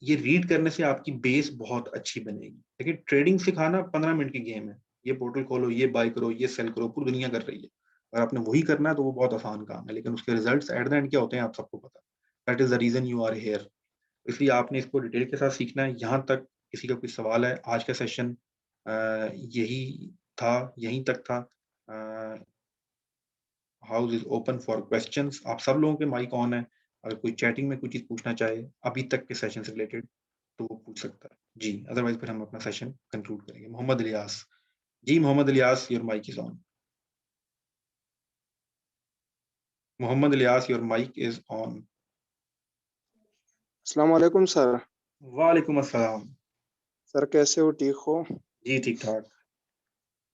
[SPEAKER 1] ये रीड करने से आपकी बेस बहुत अच्छी बनेगी। लेकिन ट्रेडिंग सिखाना 15 मिनट की गेम है। ये पोर्टल खोलो, ये बाय करो, ये सेल करो, पूरी दुनिया कर रही है। अगर आपने वही करना है तो वो बहुत आसान काम है, लेकिन उसके रिजल्ट्स एट द एंड क्या होते हैं आप सबको पता है। That is the reason you are here. इसलिए आपने इसको डिटेल के साथ सीखना है। यहाँ तक किसी का कोई सवाल है? आज का सेशन यही था, यहीं तक था। House is open for questions. आप सब लोगों के माइक ऑन है। अगर कोई चैटिंग में कोई चीज़ पूछना चाहे अभी तक के सेशन से रिलेटेड तो वो पूछ सकता है। जी, अदरवाइज़ फिर हम अपना सेशन कंक्लूड करेंगे। मोहम्मद इलियास। जी, Mohammad Ilyas, your mic is on. Mohammad Ilyas, your mic is on.
[SPEAKER 2] अस्सलाम वालेकुम सर।
[SPEAKER 1] वालेकुम अस्सलाम।
[SPEAKER 2] सर कैसे हो, ठीक हो?
[SPEAKER 1] जी, ठीक-ठाक।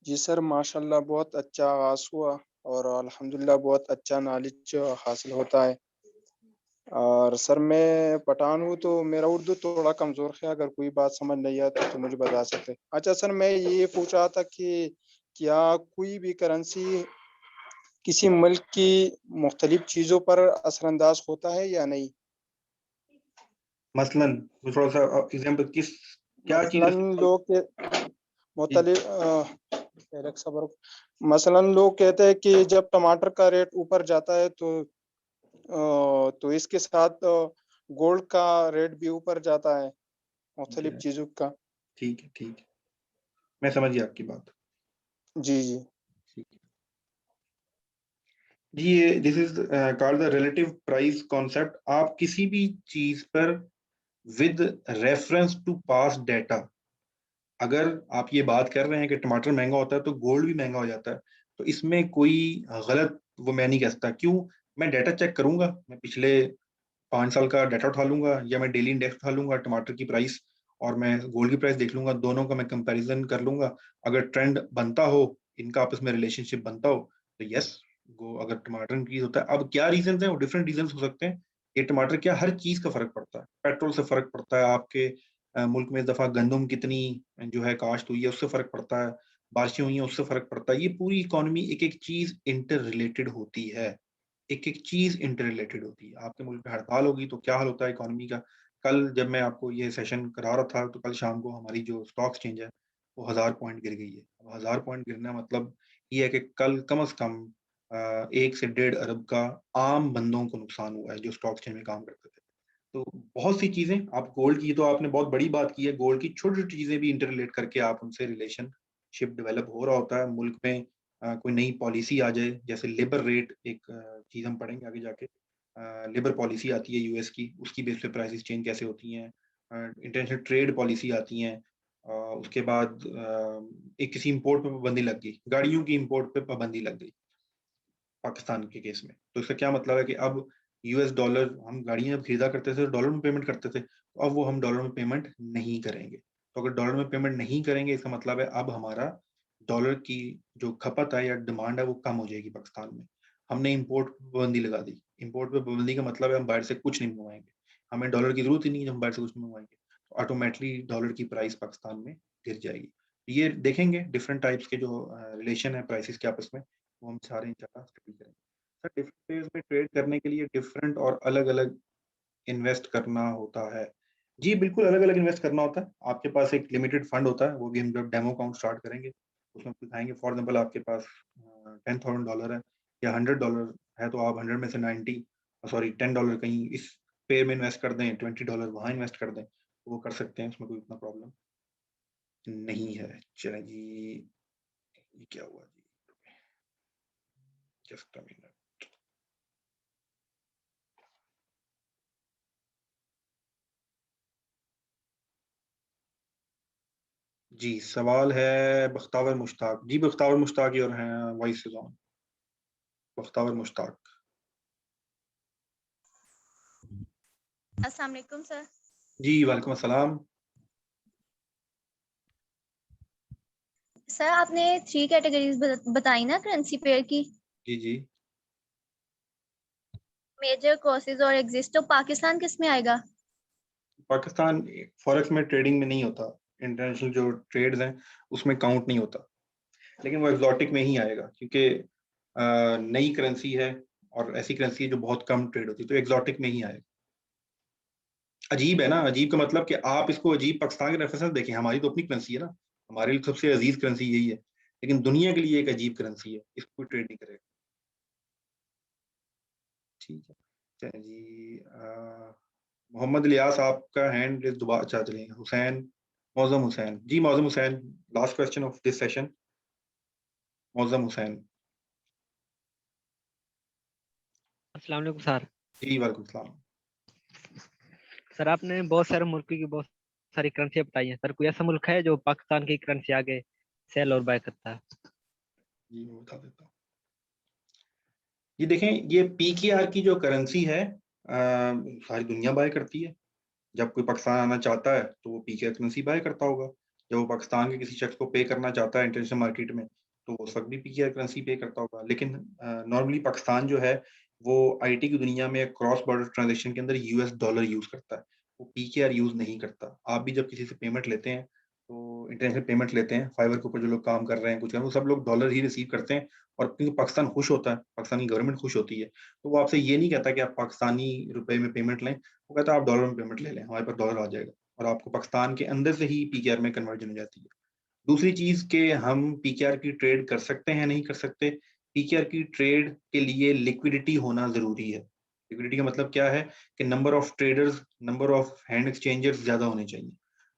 [SPEAKER 2] जी सर, माशाल्लाह बहुत अच्छा आगाज़ हुआ और अल्हम्दुलिल्लाह बहुत अच्छा नॉलेज हासिल होता है। और सर मैं पठान हूँ तो मेरा उर्दू थोड़ा कमज़ोर है, अगर कोई बात समझ नहीं आती तो मुझे बता सकते हैं। अच्छा सर, मैं ये पूछ रहा था कि क्या कोई भी करेंसी किसी मुल्क की मुख्तलिफ चीज़ों पर असरअंदाज़ होता है या नहीं?
[SPEAKER 1] मसलन थोड़ा-सा एग्ज़ाम्पल क्या चीज़
[SPEAKER 2] मसलन
[SPEAKER 1] इस्तेमाल।
[SPEAKER 2] लोग के
[SPEAKER 1] जी,
[SPEAKER 2] मुख्तलिफ एलेक्सा बरो मसलन लोग कहते हैं कि जब टमाटर का रेट ऊपर जाता है तो इसके साथ गोल्ड का रेट भी ऊपर जाता है,
[SPEAKER 1] ठीक
[SPEAKER 2] मुख्तलिफ
[SPEAKER 1] है,
[SPEAKER 2] चीज़ों का।
[SPEAKER 1] ठीक है, ठीक है। मैं समझ गया आपकी बात।
[SPEAKER 2] जी, जी।
[SPEAKER 1] ठीक है। जी, ये this is called the relative price concept. आप किसी भी चीज़ पर with reference to past data, अगर आप ये बात कर रहे हैं कि टमाटर महँगा होता है तो गोल्ड भी महँगा हो जाता है, तो इसमें कोई गलत वो मैं नहीं कह सकता। क्यों? मैं डाटा चेक करूँगा, मैं पिछले 5 साल का डाटा उठा लूँगा या मैं डेली इंडेक्स उठा लूँगा टमाटर की प्राइस और मैं गोल्ड की प्राइस देख लूँगा, दोनों का मैं कंपैरिज़न कर लूँगा। अगर ट्रेंड बनता हो, इनका आपस में रिलेशनशिप बनता हो, तो येस, गो अगर टमाटर इंक्रीज़ होता है। अब क्या रीज़न्स हैं? वो डिफरेंट रीज़न्स हो सकते हैं। ये टमाटर क्या हर चीज़ का फ़र्क पड़ता है। पेट्रोल से फ़र्क पड़ता है, आपके मुल्क में इस दफ़ा गंदम कितनी जो है काश्त हुई है, उससे फ़र्क पड़ता है। बारिशें हुई हैं, उससे फ़र्क पड़ता है। ये पूरी इकोनॉमी एक-एक चीज़ इंटर रिलेटेड होती है। एक-एक चीज़ इंटर रिलेटेड होती है। आपके मुल्क में हड़ताल होगी तो क्या हाल होता है इकोनॉमी का। कल जब मैं आपको ये सेशन करा रहा था तो कल शाम को हमारी जो स्टॉक एक्सचेंज है, वो 1000 पॉइंट गिर गई है। अब 1000 पॉइंट गिरना मतलब ये है कि कल कम से कम 1 से डेढ़ अरब का आम बंदों को नुकसान हुआ है जो स्टॉक एक्सचेंज में काम करते थे। तो बहुत सी चीज़ें आप गोल्ड की तो आपने बहुत बड़ी बात की है, गोल्ड की छोटी-छोटी चीज़ें भी इंटर रिलेट करके आप उनसे रिलेशनशिप डेवलप हो रहा होता है। मुल्क में कोई नई पॉलिसी आ जाए, जैसे लेबर रेट एक चीज़ हम पढ़ेंगे आगे जाके। लेबर पॉलिसी आती है यूएस की, उसकी बेस पे प्राइसेज़ चेंज कैसे होती हैं। इंटरनेशनल ट्रेड पॉलिसी आती हैं। उसके बाद एक किसी इम्पोर्ट पे पाबंदी लग गई, गाड़ियों की इम्पोर्ट पे पाबंदी लग गई। पाकिस्तान के केस में। तो इसका क्या मतलब है कि अब यूएस डॉलर हम गाड़ियाँ जब खरीदा करते थे तो डॉलर में पेमेंट करते थे, तो अब वो हम डॉलर में पेमेंट नहीं करेंगे। तो अगर डॉलर में पेमेंट नहीं करेंगे इसका मतलब है अब हमारा डॉलर की जो खपत है या डिमांड है वो कम हो जाएगी पाकिस्तान में। हमने इम्पोर्ट पे पाबंदी लगा दी। इम्पोर्ट पे पाबंदी का मतलब है हम बाहर से कुछ नहीं मँगवाएँगे। हमें डॉलर की ज़रूरत ही नहीं है, हम बाहर से कुछ नहीं मँगवाएँगे। तो ऑटोमैटिकली डॉलर की प्राइस पाकिस्तान में गिर जाएगी। ये देखेंगे डिफरेंट टाइप्स के जो रिलेशन है प्राइसेज़ के आपस में, वो हम सारे इंशाल्लाह स्टडी करेंगे। सर डिफरेंट फेज़ में ट्रेड करने के लिए डिफरेंट और अलग-अलग इन्वेस्ट करना होता है। जी, बिल्कुल अलग-अलग इन्वेस्ट करना होता है। आपके पास एक लिमिटेड फंड होता है, वो भी हम जब डेमो अकाउंट स्टार्ट करेंगे, उसमें दिखाएँगे फॉर एग्ज़ाम्पल आपके पास $10,000 है या $100 है तो आप 100 में से 90 सॉरी $10 कहीं इस पेयर में इन्वेस्ट कर दें, $20 वहाँ इन्वेस्ट कर दें, तो वो कर सकते हैं, उसमें कोई इतना प्रॉब्लम नहीं है। चलें जी, ये क्या हुआ जी? Just a minute. जी, सवाल है बख्तावर मुश्ताक। जी, बख्तावर मुश्ताक योर हैं voice is on. Bakhtawar Mushtaq.
[SPEAKER 3] अस्सलाम वालेकुम सर।
[SPEAKER 1] जी, वालेकुम अस्सलाम।
[SPEAKER 3] सर आपने 3 कैटेगरीज बताई ना करेंसी पेयर की,
[SPEAKER 1] जी, जी।
[SPEAKER 3] मेजर, कोर्सेज और एग्जिस्ट, तो पाकिस्तान किस में आएगा?
[SPEAKER 1] पाकिस्तान फॉरेक्स में ट्रेडिंग में नहीं होता। इंटरनेशनल जो ट्रेड्स हैं, उसमें काउंट नहीं होता। लेकिन वो एक्सोटिक में ही आएगा क्योंकि नई करेंसी है और ऐसी करेंसी है जो बहुत कम ट्रेड होती है, तो एक्सोटिक में ही आएगा। अजीब है ना, अजीब का मतलब कि आप इसको अजीब पाकिस्तान के रेफरेंस से देखें, हमारी तो अपनी करेंसी है ना, हमारे लिए सबसे अजीज करेंसी यही है। लेकिन दुनिया के लिए एक अजीब करेंसी है, इसको कोई ट्रेड नहीं करेगा। ठीक है। चलिए जी मोहम्मद इलियास आपका हैंड रेज़ दोबारा अच्छा चलिए हुसैन मौज़म हुसैन। जी, Mauzam Hussain last question of this session Mauzam Hussain.
[SPEAKER 4] अस्सलाम वालेकुम सर।
[SPEAKER 1] जी वालेकुम सलाम।
[SPEAKER 4] सर आपने बहुत सारे मुल्कों की बहुत सारी करेंसियां बताई हैं, सर कोई ऐसा मुल्क है जो पाकिस्तान की करेंसी आगे सेल और बाय करता है?
[SPEAKER 1] जी मैं बता देता हूँ। ये देखें, ये पीकेआर की जो करेंसी है सारी दुनिया बाय करती है। जब कोई पाकिस्तान आना चाहता है तो वो पीकेआर करेंसी बाय करता होगा। जब वो पाकिस्तान के किसी शख्स को पे करना चाहता है इंटरनेशनल मार्केट में, तो वो उस वक़्त भी पीकेआर करेंसी पे करता होगा। लेकिन नॉर्मली पाकिस्तान जो है वो आईटी की दुनिया में क्रॉस बॉर्डर ट्रांज़ैक्शन के अंदर यूएस डॉलर यूज़ करता है। वो पीकेआर यूज़ नहीं करता। आप भी जब किसी से पेमेंट लेते हैं, तो इंटरनेशनल पेमेंट लेते हैं, फाइवर के ऊपर जो लोग काम कर रहे हैं, कुछ कर रहे हैं, वो सब लोग डॉलर ही रिसीव करते हैं। और क्योंकि पाकिस्तान खुश होता है, पाकिस्तानी गवर्नमेंट खुश होती है, तो वो आपसे ये नहीं कहता कि आप पाकिस्तानी रुपए में पेमेंट लें, वो कहता है आप डॉलर में पेमेंट ले लें, हमारे पास डॉलर आ जाएगा और आपको पाकिस्तान के अंदर से ही पीकेआर में कन्वर्जन हो जाती है। दूसरी चीज़ कि हम पीकेआर की ट्रेड कर सकते हैं, नहीं कर सकते। पीकेआर की ट्रेड के लिए लिक्विडिटी होना ज़रूरी है। लिक्विडिटी का मतलब क्या है कि number of traders, number of hand exchangers ज़्यादा होने चाहिए।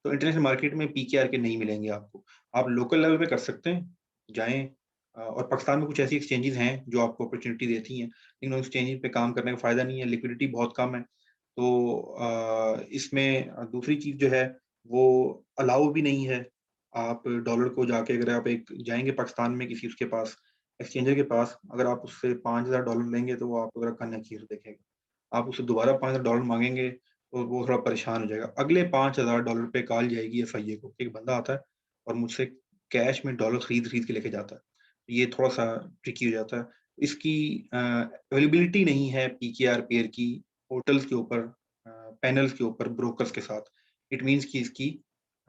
[SPEAKER 1] तो इंटरनेशनल मार्केट में पीकेआर के नहीं मिलेंगे आपको। आप लोकल लेवल पे कर सकते हैं, जाएँ और पाकिस्तान में कुछ ऐसी एक्सचेंजेस हैं जो आपको अपॉर्च्युनिटी देती हैं, लेकिन उन एक्सचेंजेस पे काम करने का फ़ायदा नहीं है, लिक्विडिटी बहुत कम है। तो इसमें दूसरी चीज़ जो है वो अलाउ भी नहीं है। आप डॉलर को जाके अगर आप एक जाएँगे पाकिस्तान में किसी उसके पास, एक्सचेंजर के पास, अगर आप उससे $5000 लेंगे तो वो आपको ज़रा कन्ना-खीर देखेगा। आप उससे दोबारा $5000 माँगेंगे तो वो थोड़ा परेशान हो जाएगा। अगले $5000 पे कॉल जाएगी एफआईए को, एक बंदा आता है और मुझसे कैश में डॉलर खरीद-खरीद के लेके जाता है। ये थोड़ा-सा ट्रिकी हो जाता है। इसकी अवेलेबिलिटी नहीं है पीकेआर पेयर की पोर्टल्स के ऊपर, पैनल्स के ऊपर, ब्रोकर्स के साथ। इट मीन्स कि इसकी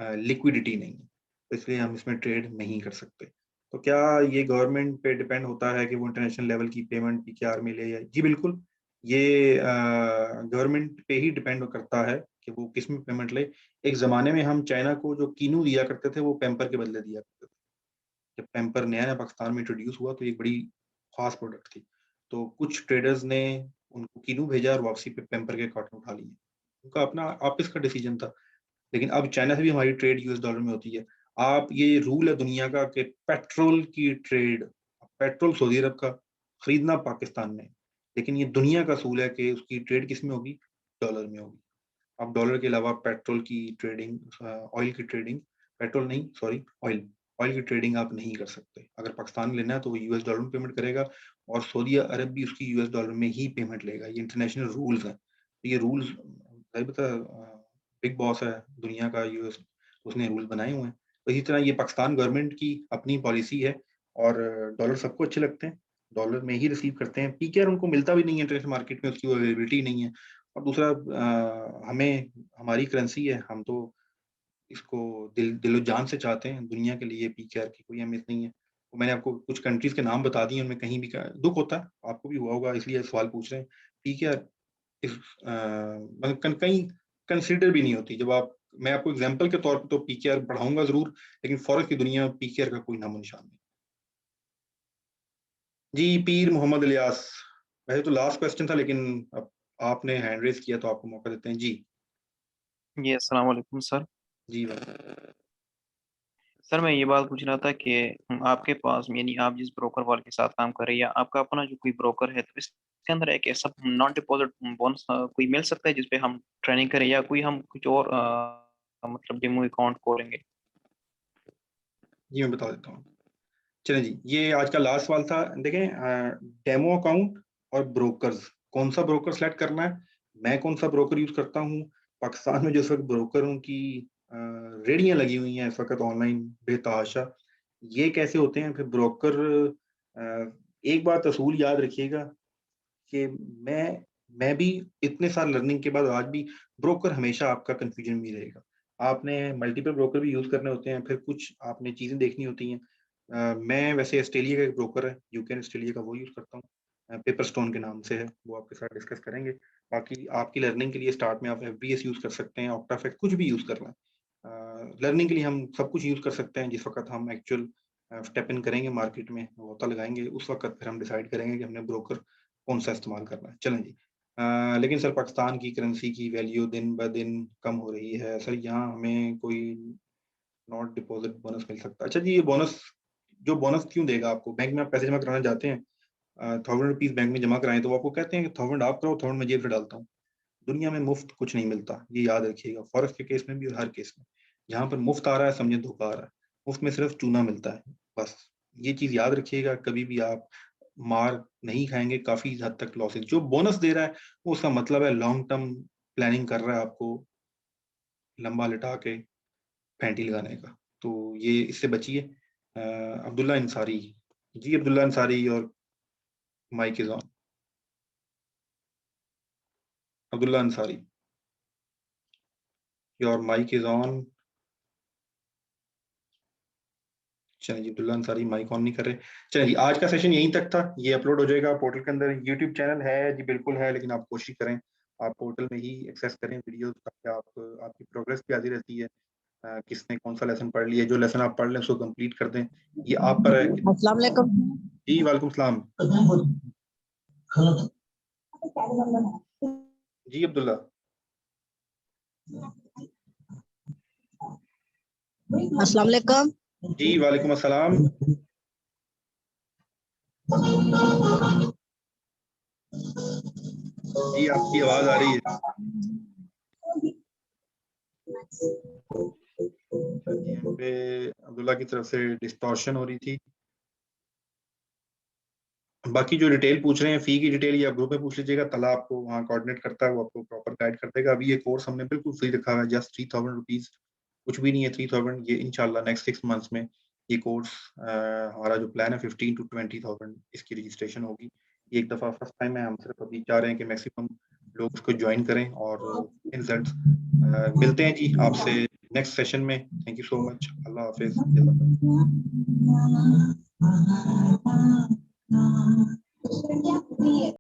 [SPEAKER 1] लिक्विडिटी नहीं है, तो इसलिए हम इसमें ट्रेड नहीं कर सकते। तो क्या ये गवर्नमेंट पे डिपेंड होता है कि वो इंटरनेशनल लेवल की पेमेंट पीकेआर में ले या जी बिल्कुल, ये गवर्नमेंट पे ही डिपेंड करता है कि वो किसमें पेमेंट ले। एक ज़माने में हम चाइना को जो कीनू दिया करते थे, वो पैम्पर के बदले दिया करते थे। जब पैम्पर नया-नया पाकिस्तान में इंट्रोड्यूस हुआ तो ये एक बड़ी ख़ास प्रोडक्ट थी। तो कुछ ट्रेडर्स ने उनको कीनू भेजा और वापसी पे पैम्पर के कार्टन उठा लिए। उनका अपना आपस का डिसीजन था। लेकिन अब चाइना से भी हमारी ट्रेड यूएस डॉलर में होती है। आप ये रूल है दुनिया का कि पेट्रोल की ट्रेड, पेट्रोल सऊदी अरब का, खरीदना पाकिस्तान में। लेकिन ये दुनिया का असूल है कि उसकी ट्रेड किसमें होगी? डॉलर में होगी। आप डॉलर के अलावा पेट्रोल की ट्रेडिंग ऑयल की ट्रेडिंग, पेट्रोल नहीं सॉरी ऑयल, ऑयल की ट्रेडिंग आप नहीं कर सकते। अगर पाकिस्तान लेना है तो वो यूएस डॉलर में पेमेंट करेगा और सऊदी अरब भी उसकी यूएस डॉलर में ही पेमेंट लेगा। ये इंटरनेशनल रूल्स हैं। तो ये रूल्स ज़ाहिर बात है बिग बॉस है दुनिया का यूएस, उसने रूल बनाए हुए हैं। तो इसी तरह ये पाकिस्तान गवर्नमेंट की अपनी पॉलिसी है और डॉलर सबको अच्छे लगते हैं, डॉलर में ही रिसीव करते हैं। पीकेआर उनको मिलता भी नहीं है इंटरनेशनल मार्केट में, उसकी अवेलेबिलिटी नहीं है। और दूसरा हमें हमारी करेंसी है, हम तो इसको दिलो-जान से चाहते हैं, दुनिया के लिए पीकेआर की कोई अहमियत नहीं है। तो मैंने आपको कुछ कंट्रीज़ के नाम बता दिए, उनमें कहीं भी का दुःख होता है, आपको भी हुआ होगा इसलिए सवाल पूछ रहे हैं। पीकेआर इस मतलब कन कहीं कंसिडर भी नहीं होती। जब आप मैं आपको एग्ज़ाम्पल के तौर पे तो पीकेआर पढ़ाऊँगा ज़रूर, लेकिन फ़ॉरेक्स की दुनिया में पीकेआर का कोई नामो-निशान नहीं। जी, पीर मोहम्मद इलियास, वैसे तो लास्ट क्वेश्चन था लेकिन अब आपने हैंड रेज़ किया तो आपको मौका देते हैं। जी।
[SPEAKER 5] जी, अस्सलाम वालेकुम सर।
[SPEAKER 1] जी, भाई।
[SPEAKER 5] सर मैं ये बात पूछ रहा था कि आपके पास यानी आप जिस ब्रोकर वाले के साथ काम कर रहे हैं या आपका अपना जो कोई ब्रोकर है, तो इसके अंदर एक ऐसा नॉन डिपॉज़िट बोनस कोई मिल सकता है जिस पे हम ट्रेनिंग करें या कोई हम कुछ और मतलब डेमो अकाउंट खोलेंगे?
[SPEAKER 1] जी, मैं बता देता हूँ। चलें जी, ये आज का लास्ट सवाल था। देखें डेमो अकाउंट और ब्रोकर्स, कौन-सा ब्रोकर सेलेक्ट करना है? मैं कौन-सा ब्रोकर यूज़ करता हूँ? पाकिस्तान में जो इस वक़्त ब्रोकरों की रेहड़ियाँ लगी हुई हैं इस वक़्त ऑनलाइन बेतहाशा। ये कैसे होते हैं फिर ब्रोकर एक बात असूल याद रखिएगा कि मैं भी इतने साल लर्निंग के बाद आज भी ब्रोकर हमेशा आपका कन्फ्यूजन में ही रहेगा। आपने मल्टीपल ब्रोकर भी यूज़ करने होते हैं, फिर कुछ आपने चीज़ें देखनी होती हैं। मैं वैसे ऑस्ट्रेलिया का एक ब्रोकर है, यूके एंड ऑस्ट्रेलिया का वो यूज़ करता हूँ। पेपरस्टोन के नाम से है, वो आपके साथ डिस्कस करेंगे। बाकी आपकी लर्निंग के लिए स्टार्ट में आप एफबीएस यूज़ कर सकते हैं, ऑक्टाफैक्ट कुछ भी यूज़ करना है। लर्निंग के लिए हम सब कुछ यूज़ कर सकते हैं, जिस वक़्त हम एक्चुअल स्टेप इन करेंगे मार्केट में, गोता लगाएँगे, उस वक़्त फिर हम डिसाइड करेंगे कि हमने ब्रोकर कौन-सा इस्तेमाल करना है। चलें जी। लेकिन सर पाकिस्तान की करेंसी की वैल्यू दिन-ब-दिन कम हो रही है। सर यहाँ हमें कोई नॉट डिपॉज़िट बोनस मिल सकता है। अच्छा जी, ये बोनस जो बोनस क्यों देगा आपको? बैंक में आप पैसे जमा कराना जाते हैं, ₹1000 बैंक में जमा कराएं तो वो आपको कहते हैं कि 1000 आप कराओ, 1000 मैं जेब से डालता हूँ। दुनिया में मुफ्त कुछ नहीं मिलता, ये याद रखिएगा, फॉरेक्स के केस में भी और हर केस में। जहाँ पर मुफ्त आ रहा है समझे धोखा आ रहा है, मुफ्त में सिर्फ चूना मिलता है, बस ये चीज याद रखिएगा। कभी भी आप मार नहीं खाएंगे, काफी हद तक लॉसेस। जो बोनस दे रहा है वो उसका मतलब है लॉन्ग टर्म प्लानिंग कर रहा है, आपको लंबा लिटा के फैंटी लगाने का, तो ये इससे बचिए। अब्दुल्ला अंसारी, जी अब्दुल्ला अंसारी, और mic is on. Abdullah Ansari, your mic is on. चलिए जी, अब्दुल्ला अंसारी माइक ऑन नहीं कर रहे। चलिए जी, आज का सेशन यहीं तक था, ये अपलोड हो जाएगा पोर्टल के अंदर। यूट्यूब चैनल है जी, बिल्कुल है, लेकिन आप कोशिश करें आप पोर्टल में ही एक्सेस करें वीडियो, ताकि आप आपकी प्रोग्रेस भी आती रहती है। किसने कौन सा लेसन पढ़ लिया, जो लेसन आप पढ़ लें उसको कंप्लीट कर दें, ये आप पर है।
[SPEAKER 6] अस्सलाम वालेकुम।
[SPEAKER 1] जी वालेकुम सलाम। जी अब्दुल्ला।
[SPEAKER 6] अस्सलाम वालेकुम।
[SPEAKER 1] जी वालेकुम अस्सलाम। जी आपकी आवाज आ रही है। यहाँ पे अब्दुल्ला की तरफ से डिस्टॉर्शन हो रही थी। बाकी जो डिटेल पूछ रहे हैं, फी की डिटेल, या ग्रुप में पूछ लीजिएगा, तला आपको वहाँ कोऑर्डिनेट करता है, वो आपको प्रॉपर गाइड कर देगा। अभी ये कोर्स हमने बिल्कुल फ्री रखा हुआ है, जस्ट 3000 रुपीज, कुछ भी नहीं है 3000। ये इंशाल्लाह नेक्स्ट 6 मंथ्स में ये कोर्स हमारा जो प्लान है 15 to 20,000 इसकी रजिस्ट्रेशन होगी। ये एक दफ़ा फर्स्ट टाइम है, हम सिर्फ अभी चाह रहे हैं कि मैक्सिमम लोग इसको ज्वाइन करें और रिजल्ट मिलते हैं जी आपसे नेक्स्ट सेशन में। Thank you so much, Allah Hafiz.